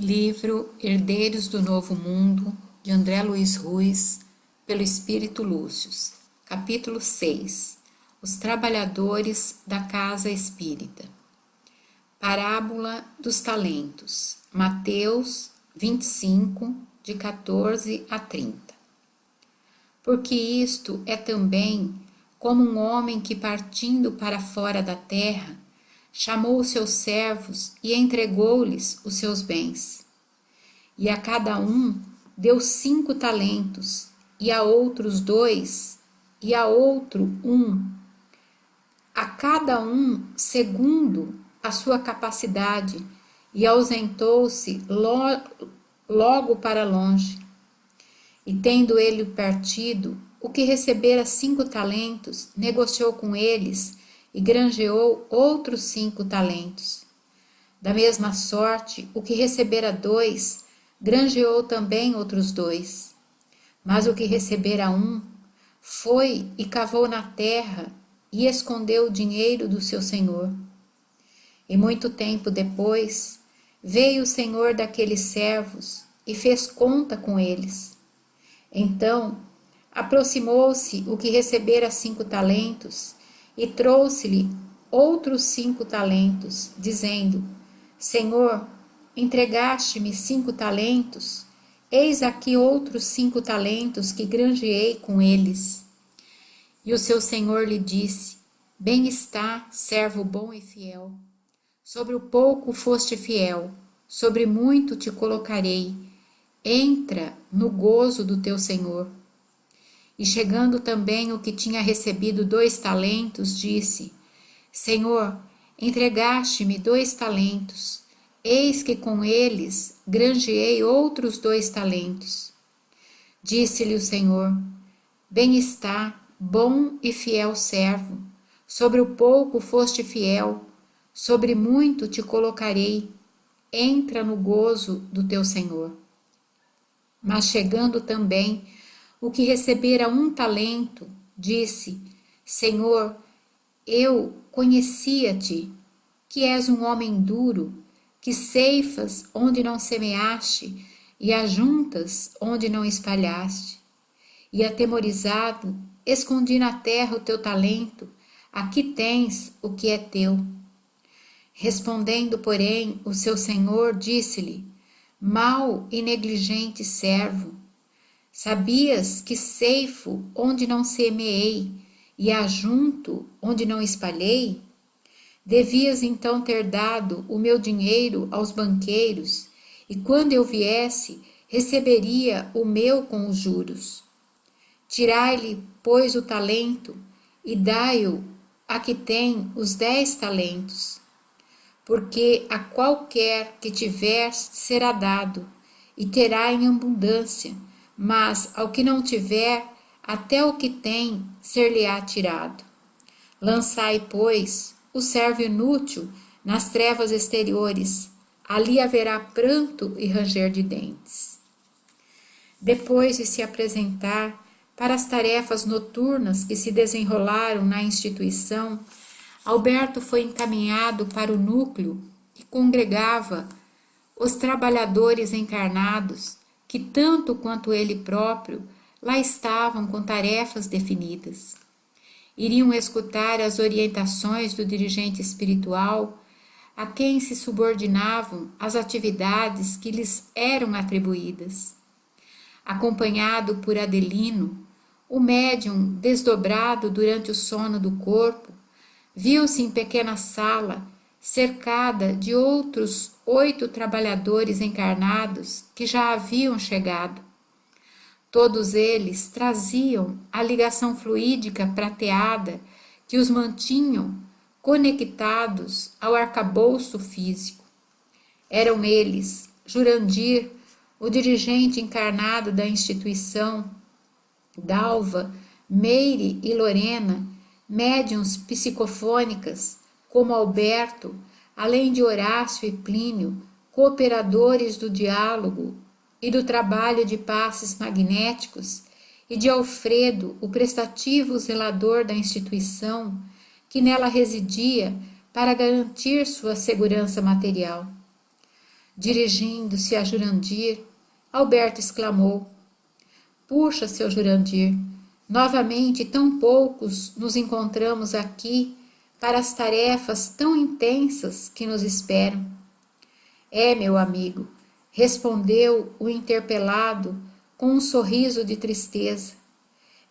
Livro Herdeiros do Novo Mundo, de André Luiz Ruiz, pelo Espírito Lúcius. Capítulo 6. Os Trabalhadores da Casa Espírita. Parábola dos Talentos. Mateus 25, de 14 a 30. Porque isto é também como um homem que, partindo para fora da terra, chamou os seus servos e entregou-lhes os seus bens. E a cada um deu 5 talentos, e a outros 2, e a outro 1, a cada um segundo a sua capacidade, e ausentou-se logo para longe. E tendo ele partido, o que recebera 5 talentos, negociou com eles, e granjeou outros 5 talentos. Da mesma sorte, o que recebera 2, granjeou também outros 2. Mas o que recebera 1, foi e cavou na terra e escondeu o dinheiro do seu senhor. E muito tempo depois, veio o senhor daqueles servos e fez conta com eles. Então, aproximou-se o que recebera 5 talentos, e trouxe-lhe outros 5 talentos, dizendo: Senhor, entregaste-me 5 talentos, eis aqui outros 5 talentos que granjeei com eles. E o seu senhor lhe disse: Bem está, servo bom e fiel. Sobre o pouco foste fiel, sobre muito te colocarei. Entra no gozo do teu senhor. E chegando também o que tinha recebido 2 talentos, disse: Senhor, entregaste-me 2 talentos, eis que com eles granjeei outros 2 talentos. Disse-lhe o Senhor: Bem está, bom e fiel servo, sobre o pouco foste fiel, sobre muito te colocarei, entra no gozo do teu Senhor. Mas chegando também o que recebera 1 talento, disse: Senhor, eu conhecia-te, que és um homem duro, que ceifas onde não semeaste e ajuntas onde não espalhaste. E atemorizado, escondi na terra o teu talento, aqui tens o que é teu. Respondendo, porém, o seu senhor disse-lhe: Mau e negligente servo, sabias que ceifo onde não semeei e ajunto onde não espalhei? Devias então ter dado o meu dinheiro aos banqueiros, e quando eu viesse, receberia o meu com os juros. Tirai-lhe, pois, o talento, e dai-o a que tem os 10 talentos. Porque a qualquer que tiver será dado, e terá em abundância, mas ao que não tiver, até o que tem ser-lhe-á tirado. Lançai, pois, o servo inútil nas trevas exteriores, ali haverá pranto e ranger de dentes. Depois de se apresentar para as tarefas noturnas que se desenrolaram na instituição, Alberto foi encaminhado para o núcleo que congregava os trabalhadores encarnados, que tanto quanto ele próprio lá estavam com tarefas definidas. Iriam escutar as orientações do dirigente espiritual, a quem se subordinavam as atividades que lhes eram atribuídas. Acompanhado por Adelino, o médium, desdobrado durante o sono do corpo, viu-se em pequena sala, cercada de outros 8 trabalhadores encarnados que já haviam chegado. Todos eles traziam a ligação fluídica prateada que os mantinham conectados ao arcabouço físico. Eram eles Jurandir, o dirigente encarnado da instituição, Dalva, Meire e Lorena, médiuns psicofônicas, como Alberto, além de Horácio e Plínio, cooperadores do diálogo e do trabalho de passes magnéticos, e de Alfredo, o prestativo zelador da instituição, que nela residia para garantir sua segurança material. Dirigindo-se a Jurandir, Alberto exclamou: Puxa, seu Jurandir, novamente tão poucos nos encontramos aqui para as tarefas tão intensas que nos esperam. Meu amigo, respondeu o interpelado com um sorriso de tristeza.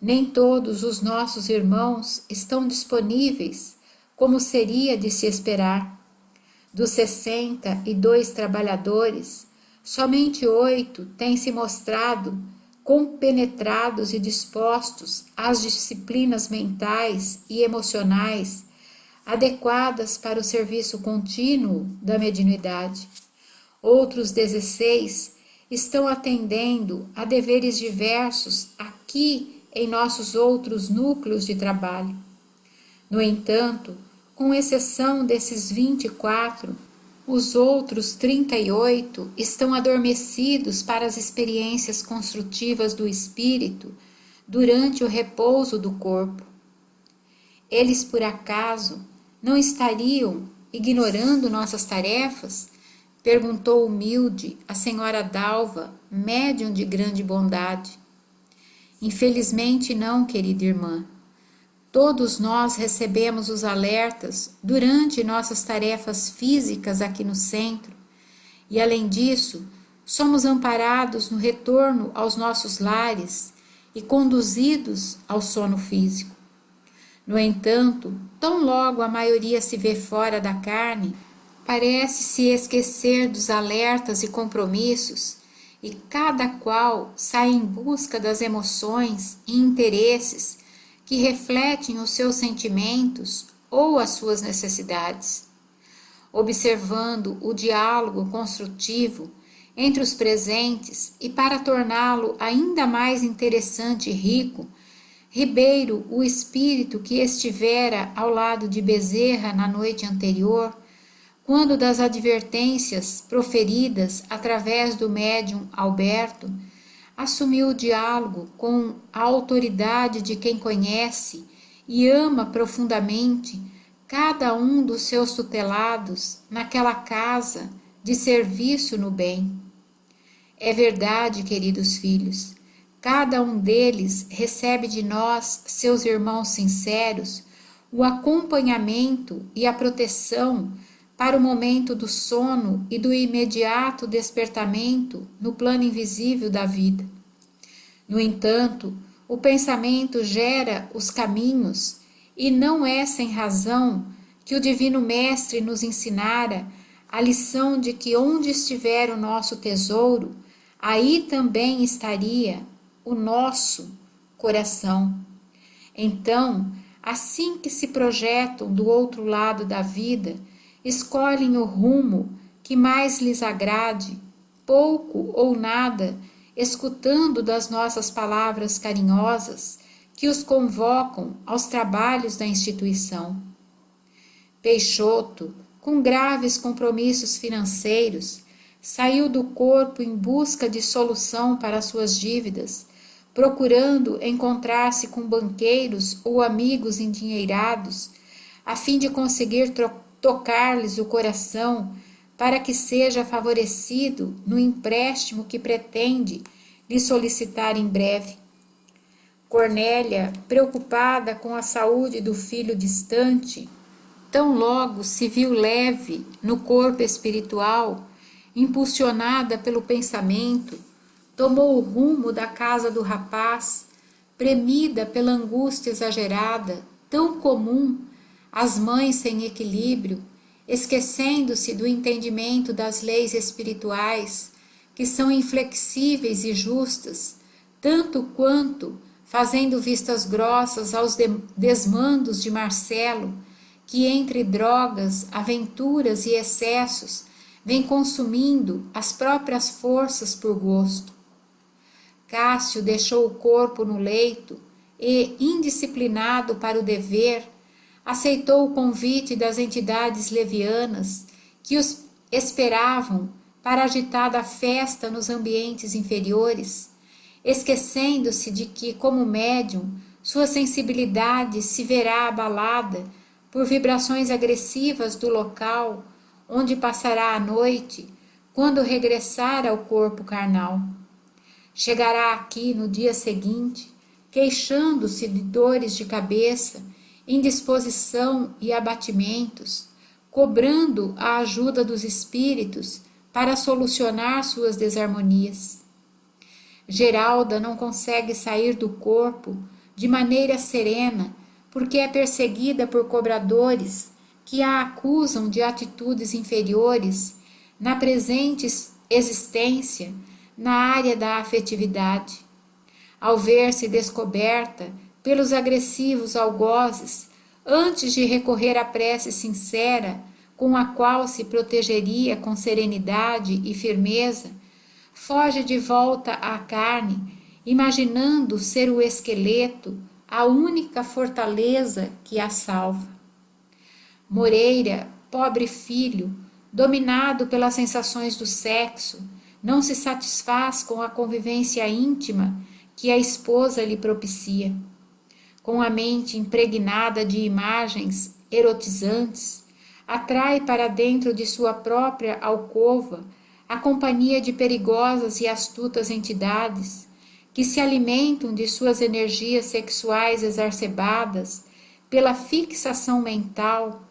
Nem todos os nossos irmãos estão disponíveis, como seria de se esperar. Dos 62 trabalhadores, somente 8 têm se mostrado compenetrados e dispostos às disciplinas mentais e emocionais adequadas para o serviço contínuo da mediunidade. Outros 16 estão atendendo a deveres diversos aqui em nossos outros núcleos de trabalho. No entanto, com exceção desses 24, os outros 38 estão adormecidos para as experiências construtivas do espírito durante o repouso do corpo. Eles, por acaso, não estariam ignorando nossas tarefas? Perguntou humilde a senhora Dalva, médium de grande bondade. Infelizmente não, querida irmã. Todos nós recebemos os alertas durante nossas tarefas físicas aqui no centro e, além disso, somos amparados no retorno aos nossos lares e conduzidos ao sono físico. No entanto, tão logo a maioria se vê fora da carne, parece se esquecer dos alertas e compromissos e cada qual sai em busca das emoções e interesses que refletem os seus sentimentos ou as suas necessidades. Observando o diálogo construtivo entre os presentes e para torná-lo ainda mais interessante e rico, Ribeiro, o espírito que estivera ao lado de Bezerra na noite anterior, quando das advertências proferidas através do médium Alberto, assumiu o diálogo com a autoridade de quem conhece e ama profundamente cada um dos seus tutelados naquela casa de serviço no bem. É verdade, queridos filhos, cada um deles recebe de nós, seus irmãos sinceros, o acompanhamento e a proteção para o momento do sono e do imediato despertamento no plano invisível da vida. No entanto, o pensamento gera os caminhos e não é sem razão que o Divino Mestre nos ensinara a lição de que onde estiver o nosso tesouro, aí também estaria o nosso coração. Então, assim que se projetam do outro lado da vida, escolhem o rumo que mais lhes agrade, pouco ou nada, escutando das nossas palavras carinhosas que os convocam aos trabalhos da instituição. Peixoto, com graves compromissos financeiros, saiu do corpo em busca de solução para suas dívidas, procurando encontrar-se com banqueiros ou amigos endinheirados, a fim de conseguir tocar-lhes o coração para que seja favorecido no empréstimo que pretende lhe solicitar em breve. Cornélia, preocupada com a saúde do filho distante, tão logo se viu leve no corpo espiritual, impulsionada pelo pensamento, tomou o rumo da casa do rapaz, premida pela angústia exagerada, tão comum às mães sem equilíbrio, esquecendo-se do entendimento das leis espirituais, que são inflexíveis e justas, tanto quanto, fazendo vistas grossas aos desmandos de Marcelo, que entre drogas, aventuras e excessos, vem consumindo as próprias forças por gosto. Cássio deixou o corpo no leito e, indisciplinado para o dever, aceitou o convite das entidades levianas que os esperavam para a agitada festa nos ambientes inferiores, esquecendo-se de que, como médium, sua sensibilidade se verá abalada por vibrações agressivas do local onde passará a noite, quando regressar ao corpo carnal. Chegará aqui no dia seguinte, queixando-se de dores de cabeça, indisposição e abatimentos, cobrando a ajuda dos espíritos para solucionar suas desarmonias. Geralda não consegue sair do corpo de maneira serena porque é perseguida por cobradores que a acusam de atitudes inferiores na presente existência na área da afetividade. Ao ver-se descoberta pelos agressivos algozes, antes de recorrer à prece sincera, com a qual se protegeria com serenidade e firmeza, foge de volta à carne, imaginando ser o esqueleto a única fortaleza que a salva. Moreira, pobre filho, dominado pelas sensações do sexo, não se satisfaz com a convivência íntima que a esposa lhe propicia. Com a mente impregnada de imagens erotizantes, atrai para dentro de sua própria alcova a companhia de perigosas e astutas entidades que se alimentam de suas energias sexuais exacerbadas pela fixação mental,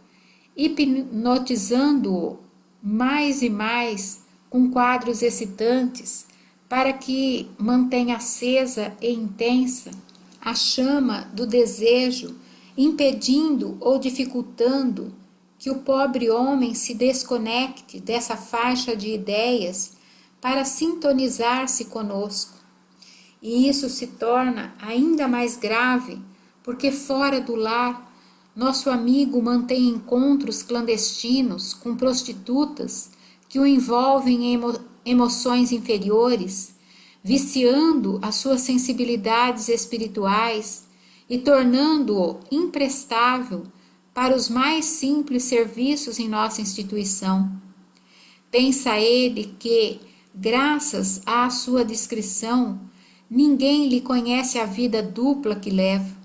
hipnotizando-o mais e mais com quadros excitantes para que mantenha acesa e intensa a chama do desejo, impedindo ou dificultando que o pobre homem se desconecte dessa faixa de ideias para sintonizar-se conosco. E isso se torna ainda mais grave porque fora do lar nosso amigo mantém encontros clandestinos com prostitutas que o envolvem em emoções inferiores, viciando as suas sensibilidades espirituais e tornando-o imprestável para os mais simples serviços em nossa instituição. Pensa ele que, graças à sua discrição, ninguém lhe conhece a vida dupla que leva.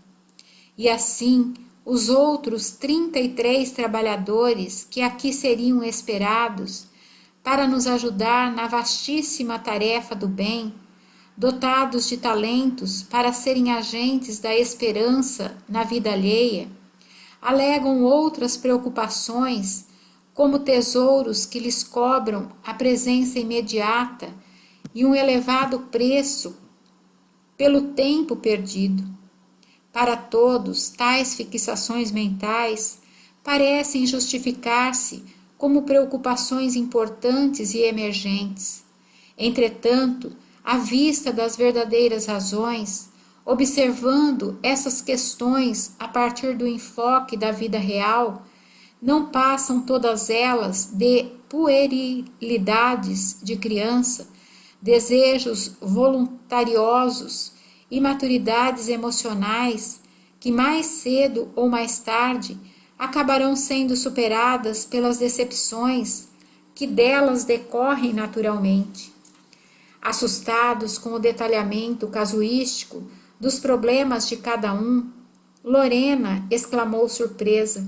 E assim, os outros 33 trabalhadores que aqui seriam esperados para nos ajudar na vastíssima tarefa do bem, dotados de talentos para serem agentes da esperança na vida alheia, alegam outras preocupações, como tesouros que lhes cobram a presença imediata e um elevado preço pelo tempo perdido. Para todos, tais fixações mentais parecem justificar-se como preocupações importantes e emergentes. Entretanto, à vista das verdadeiras razões, observando essas questões a partir do enfoque da vida real, não passam todas elas de puerilidades de criança, desejos voluntariosos, imaturidades emocionais que mais cedo ou mais tarde acabarão sendo superadas pelas decepções que delas decorrem naturalmente. Assustados com o detalhamento casuístico dos problemas de cada um, Lorena exclamou surpresa: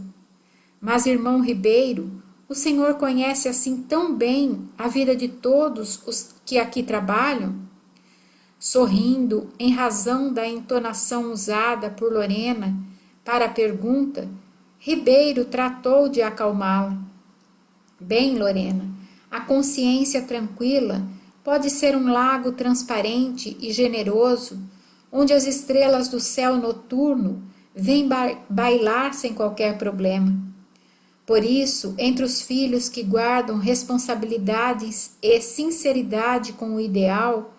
"Mas, irmão Ribeiro, o senhor conhece assim tão bem a vida de todos os que aqui trabalham?" Sorrindo, em razão da entonação usada por Lorena para a pergunta, Ribeiro tratou de acalmá-la. "Bem, Lorena, a consciência tranquila pode ser um lago transparente e generoso, onde as estrelas do céu noturno vêm bailar sem qualquer problema. Por isso, entre os filhos que guardam responsabilidades e sinceridade com o ideal,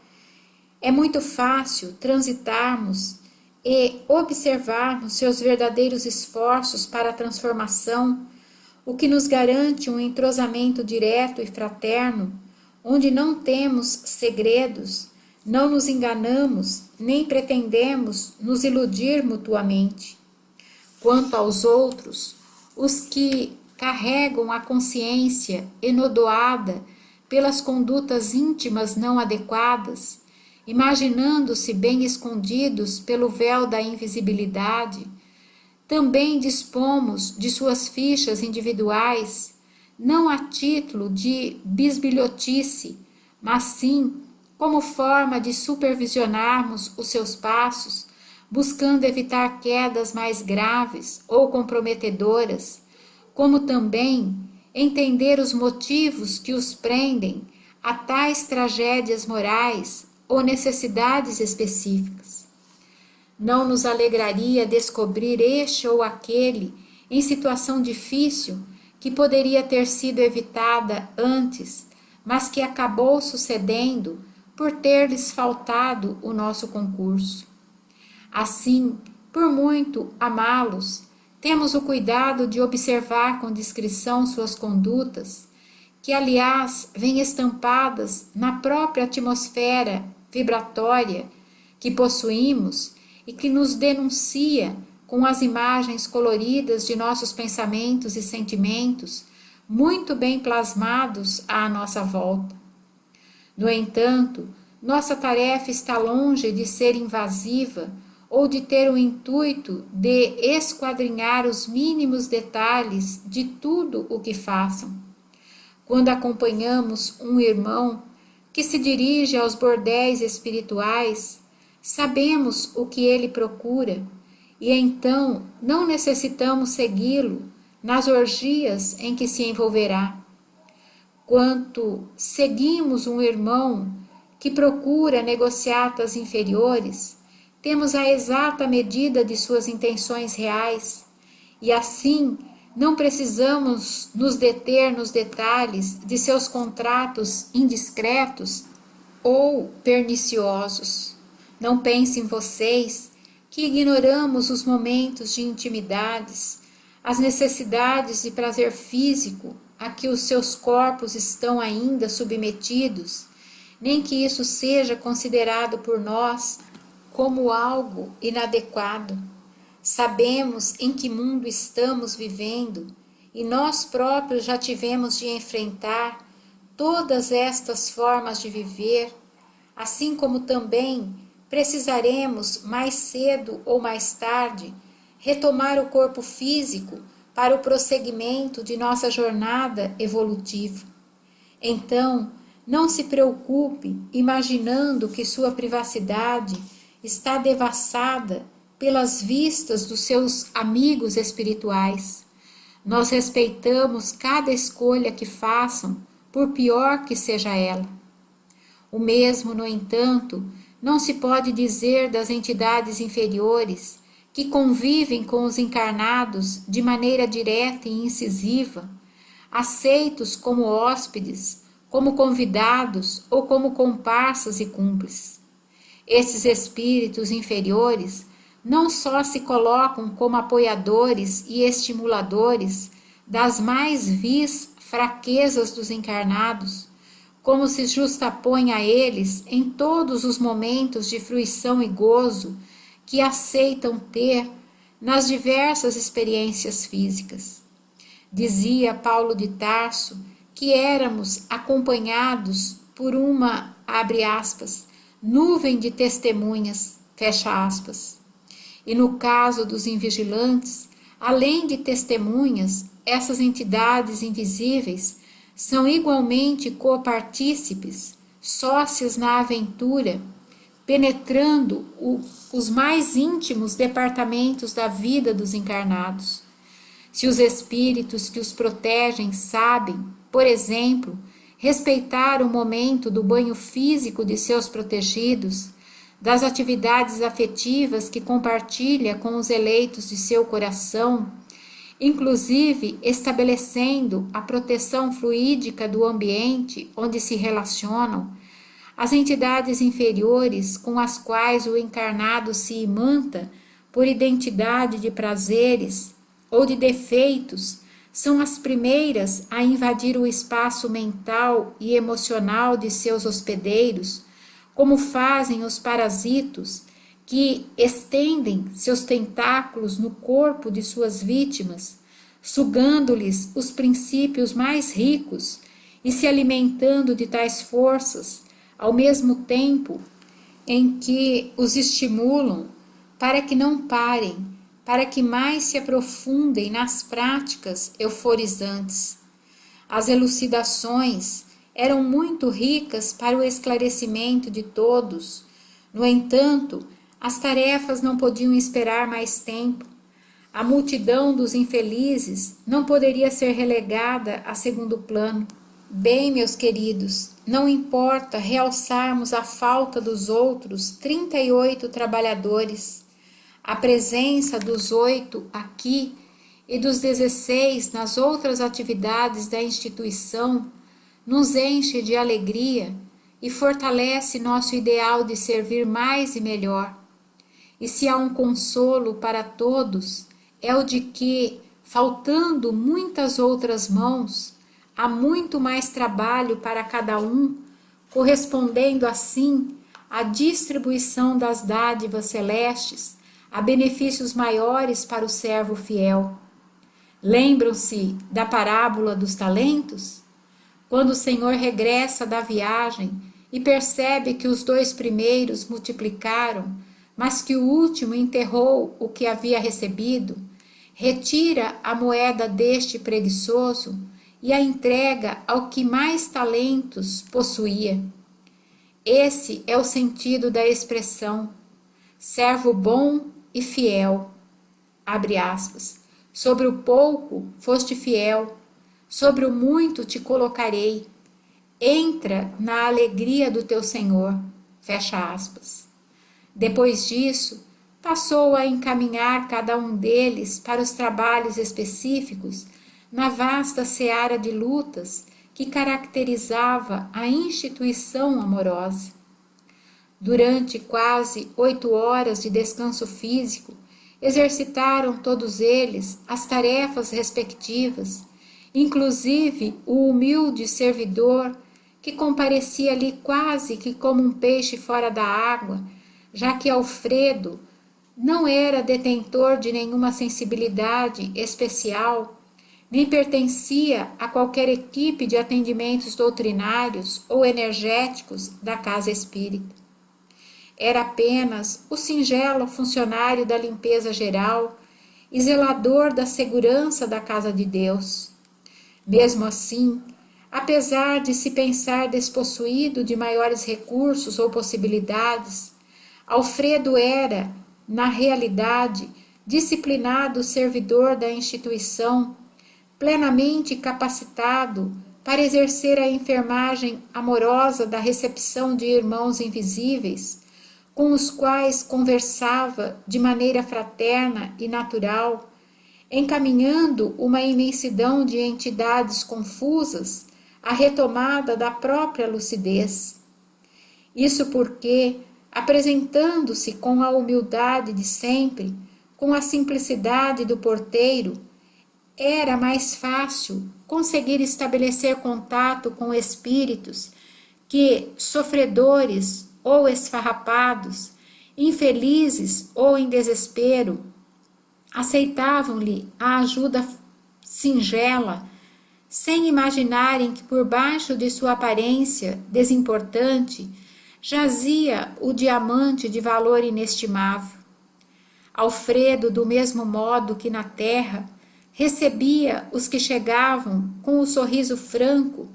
é muito fácil transitarmos e observarmos seus verdadeiros esforços para a transformação, o que nos garante um entrosamento direto e fraterno, onde não temos segredos, não nos enganamos, nem pretendemos nos iludir mutuamente. Quanto aos outros, os que carregam a consciência enodoada pelas condutas íntimas não adequadas, imaginando-se bem escondidos pelo véu da invisibilidade, também dispomos de suas fichas individuais, não a título de bisbilhotice, mas sim como forma de supervisionarmos os seus passos, buscando evitar quedas mais graves ou comprometedoras, como também entender os motivos que os prendem a tais tragédias morais ou necessidades específicas. Não nos alegraria descobrir este ou aquele em situação difícil que poderia ter sido evitada antes, mas que acabou sucedendo por ter-lhes faltado o nosso concurso. Assim, por muito amá-los, temos o cuidado de observar com discrição suas condutas, que aliás vêm estampadas na própria atmosfera vibratória que possuímos e que nos denuncia com as imagens coloridas de nossos pensamentos e sentimentos, muito bem plasmados à nossa volta. No entanto, nossa tarefa está longe de ser invasiva ou de ter o intuito de esquadrinhar os mínimos detalhes de tudo o que façam. Quando acompanhamos um irmão que se dirige aos bordéis espirituais, sabemos o que ele procura e então não necessitamos segui-lo nas orgias em que se envolverá. Quanto seguimos um irmão que procura negociatas inferiores, temos a exata medida de suas intenções reais e assim não precisamos nos deter nos detalhes de seus contratos indiscretos ou perniciosos. Não pensem vocês que ignoramos os momentos de intimidades, as necessidades de prazer físico a que os seus corpos estão ainda submetidos, nem que isso seja considerado por nós como algo inadequado. Sabemos em que mundo estamos vivendo e nós próprios já tivemos de enfrentar todas estas formas de viver, assim como também precisaremos mais cedo ou mais tarde retomar o corpo físico para o prosseguimento de nossa jornada evolutiva. Então, não se preocupe imaginando que sua privacidade está devassada pelas vistas dos seus amigos espirituais. Nós respeitamos cada escolha que façam, por pior que seja ela. O mesmo, no entanto, não se pode dizer das entidades inferiores que convivem com os encarnados de maneira direta e incisiva, aceitos como hóspedes, como convidados ou como comparsas e cúmplices. Esses espíritos inferiores não só se colocam como apoiadores e estimuladores das mais vis fraquezas dos encarnados, como se justapõem a eles em todos os momentos de fruição e gozo que aceitam ter nas diversas experiências físicas. Dizia Paulo de Tarso que éramos acompanhados por uma, abre aspas, nuvem de testemunhas, fecha aspas. E no caso dos invigilantes, além de testemunhas, essas entidades invisíveis são igualmente copartícipes, sócias na aventura, penetrando os mais íntimos departamentos da vida dos encarnados. Se os espíritos que os protegem sabem, por exemplo, respeitar o momento do banho físico de seus protegidos, das atividades afetivas que compartilha com os eleitos de seu coração, inclusive estabelecendo a proteção fluídica do ambiente onde se relacionam, as entidades inferiores com as quais o encarnado se imanta por identidade de prazeres ou de defeitos são as primeiras a invadir o espaço mental e emocional de seus hospedeiros, como fazem os parasitos que estendem seus tentáculos no corpo de suas vítimas, sugando-lhes os princípios mais ricos e se alimentando de tais forças, ao mesmo tempo em que os estimulam para que não parem, para que mais se aprofundem nas práticas euforizantes. As elucidações eram muito ricas para o esclarecimento de todos. No entanto, as tarefas não podiam esperar mais tempo. A multidão dos infelizes não poderia ser relegada a segundo plano. Bem, meus queridos, não importa realçarmos a falta dos outros 38 trabalhadores, a presença dos 8 aqui e dos 16 nas outras atividades da instituição nos enche de alegria e fortalece nosso ideal de servir mais e melhor. E se há um consolo para todos, é o de que, faltando muitas outras mãos, há muito mais trabalho para cada um, correspondendo assim à distribuição das dádivas celestes, a benefícios maiores para o servo fiel. Lembram-se da parábola dos talentos? Quando o Senhor regressa da viagem e percebe que os 2 primeiros multiplicaram, mas que o último enterrou o que havia recebido, retira a moeda deste preguiçoso e a entrega ao que mais talentos possuía. Esse é o sentido da expressão servo bom e fiel. Abre aspas. Sobre o pouco foste fiel, sobre o muito te colocarei. Entra na alegria do teu Senhor. Fecha aspas. Depois disso, passou a encaminhar cada um deles para os trabalhos específicos na vasta seara de lutas que caracterizava a instituição amorosa. Durante quase 8 horas de descanso físico, exercitaram todos eles as tarefas respectivas, inclusive o humilde servidor que comparecia ali quase que como um peixe fora da água, já que Alfredo não era detentor de nenhuma sensibilidade especial, nem pertencia a qualquer equipe de atendimentos doutrinários ou energéticos da casa espírita. Era apenas o singelo funcionário da limpeza geral e zelador da segurança da casa de Deus. Mesmo assim, apesar de se pensar despossuído de maiores recursos ou possibilidades, Alfredo era, na realidade, disciplinado servidor da instituição, plenamente capacitado para exercer a enfermagem amorosa da recepção de irmãos invisíveis, com os quais conversava de maneira fraterna e natural, encaminhando uma imensidão de entidades confusas à retomada da própria lucidez. Isso porque, apresentando-se com a humildade de sempre, com a simplicidade do porteiro, era mais fácil conseguir estabelecer contato com espíritos que, sofredores ou esfarrapados, infelizes ou em desespero, aceitavam-lhe a ajuda singela, sem imaginarem que por baixo de sua aparência desimportante jazia o diamante de valor inestimável. Alfredo, do mesmo modo que na terra, recebia os que chegavam com o sorriso franco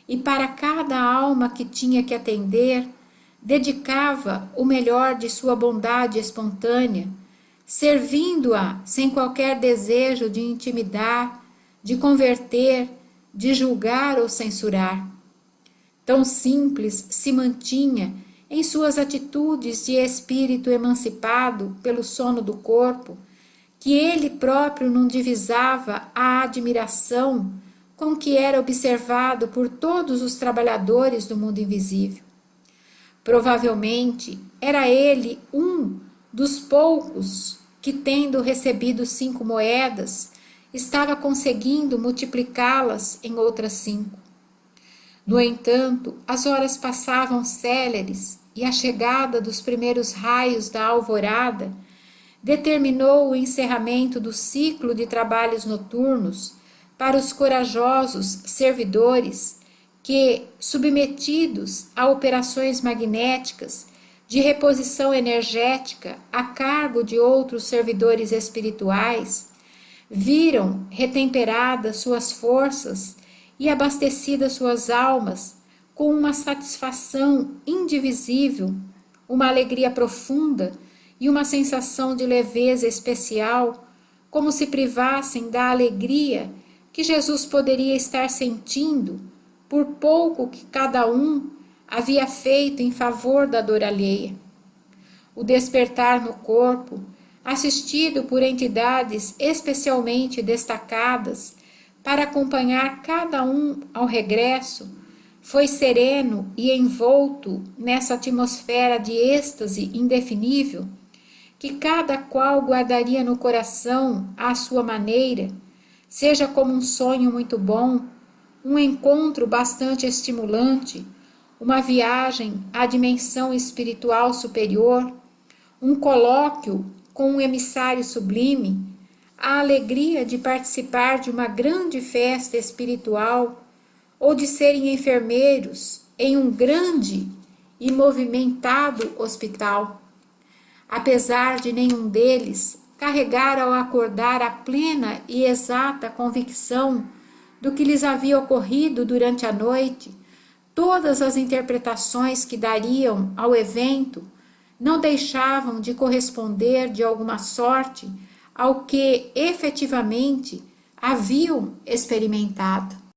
e para cada alma que tinha que atender, dedicava o melhor de sua bondade espontânea, servindo-a sem qualquer desejo de intimidar, de converter, de julgar ou censurar. Tão simples se mantinha em suas atitudes de espírito emancipado pelo sono do corpo, que ele próprio não divisava a admiração com que era observado por todos os trabalhadores do mundo invisível. Provavelmente era ele um dos poucos que, tendo recebido 5 moedas, estava conseguindo multiplicá-las em outras 5. No entanto, as horas passavam céleres e a chegada dos primeiros raios da alvorada determinou o encerramento do ciclo de trabalhos noturnos para os corajosos servidores que, submetidos a operações magnéticas de reposição energética a cargo de outros servidores espirituais, viram retemperadas suas forças e abastecidas suas almas com uma satisfação indivisível, uma alegria profunda e uma sensação de leveza especial, como se privassem da alegria que Jesus poderia estar sentindo por pouco que cada um havia feito em favor da dor alheia. O despertar no corpo, assistido por entidades especialmente destacadas para acompanhar cada um ao regresso, foi sereno e envolto nessa atmosfera de êxtase indefinível, que cada qual guardaria no coração à sua maneira, seja como um sonho muito bom, um encontro bastante estimulante, uma viagem à dimensão espiritual superior, um colóquio com um emissário sublime, a alegria de participar de uma grande festa espiritual ou de serem enfermeiros em um grande e movimentado hospital. Apesar de nenhum deles carregar ao acordar a plena e exata convicção do que lhes havia ocorrido durante a noite, todas as interpretações que dariam ao evento não deixavam de corresponder de alguma sorte ao que efetivamente haviam experimentado.